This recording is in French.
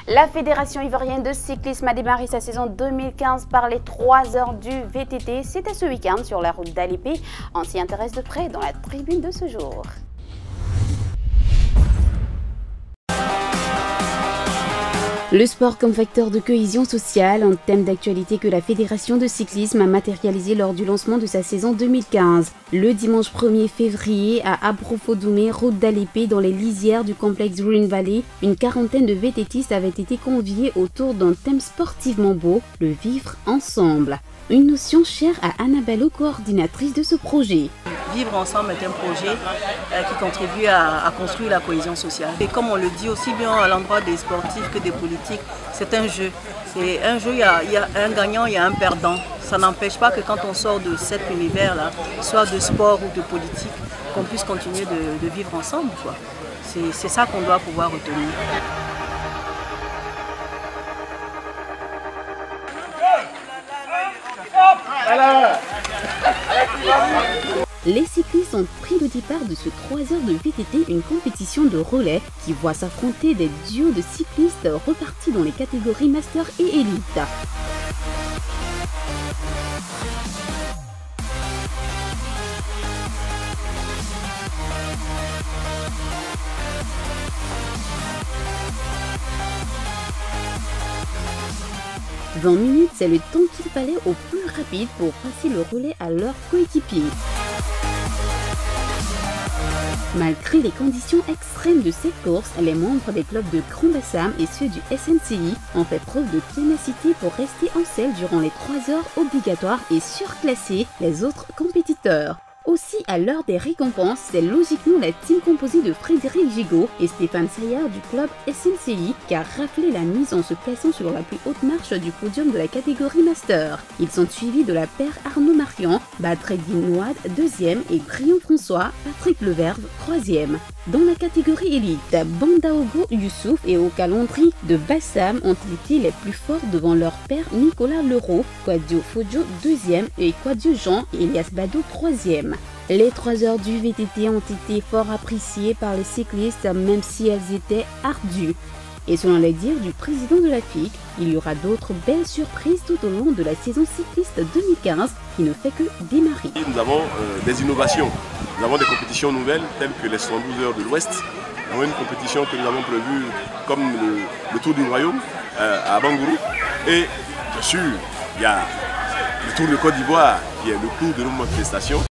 La Fédération ivoirienne de cyclisme a démarré sa saison 2015 par les 3 heures du VTT. C'était ce week-end sur la route d'Alépé. On s'y intéresse de près dans la tribune de ce jour. Le sport comme facteur de cohésion sociale, un thème d'actualité que la Fédération de cyclisme a matérialisé lors du lancement de sa saison 2015. Le dimanche 1er février, à Abrofodoumé, route d'Alépé, dans les lisières du complexe Green Valley, une quarantaine de VTTistes avaient été conviés autour d'un thème sportivement beau, le vivre ensemble. Une notion chère à Anna Ballo, coordinatrice de ce projet. Vivre ensemble est un projet qui contribue à construire la cohésion sociale. Et comme on le dit aussi bien à l'endroit des sportifs que des politiques, c'est un jeu. C'est un jeu, il y a un gagnant, il y a un perdant. Ça n'empêche pas que quand on sort de cet univers-là, soit de sport ou de politique, qu'on puisse continuer de vivre ensemble, quoi. C'est ça qu'on doit pouvoir retenir. Les cyclistes ont pris le départ de ce 3 heures de VTT, une compétition de relais qui voit s'affronter des duos de cyclistes repartis dans les catégories Master et Élite. « 20 minutes, c'est le temps qu'il fallait au plus rapide pour passer le relais à leurs coéquipiers. Malgré les conditions extrêmes de cette course, les membres des clubs de Grand Bassam et ceux du SNCI ont fait preuve de ténacité pour rester en selle durant les 3 heures obligatoires et surclasser les autres compétiteurs. Aussi, à l'heure des récompenses, c'est logiquement la team composée de Frédéric Gigot et Stéphane Saillard du club SNCI qui a raflé la mise en se plaçant sur la plus haute marche du podium de la catégorie Master. Ils sont suivis de la paire Arnaud Marian, Badreddine Nouad 2e et Brian François, Patrick Leverve 3e. Dans la catégorie élite, Bandaogo Youssouf et Okalandri de Bassam ont été les plus forts devant leur père Nicolas Leroux, Kwadio Fodjo 2e et Kwadio Jean et Elias Bado 3e. Les 3 heures du VTT ont été fort appréciées par les cyclistes, même si elles étaient ardues. Et selon les dires du président de la FIC, il y aura d'autres belles surprises tout au long de la saison cycliste 2015 qui ne fait que démarrer. Nous avons des innovations, nous avons des compétitions nouvelles telles que les 112 heures de l'Ouest. Nous avons une compétition que nous avons prévue comme le Tour du Royaume à Bangourou. Et bien sûr, il y a le Tour de Côte d'Ivoire qui est le cours de nos manifestations.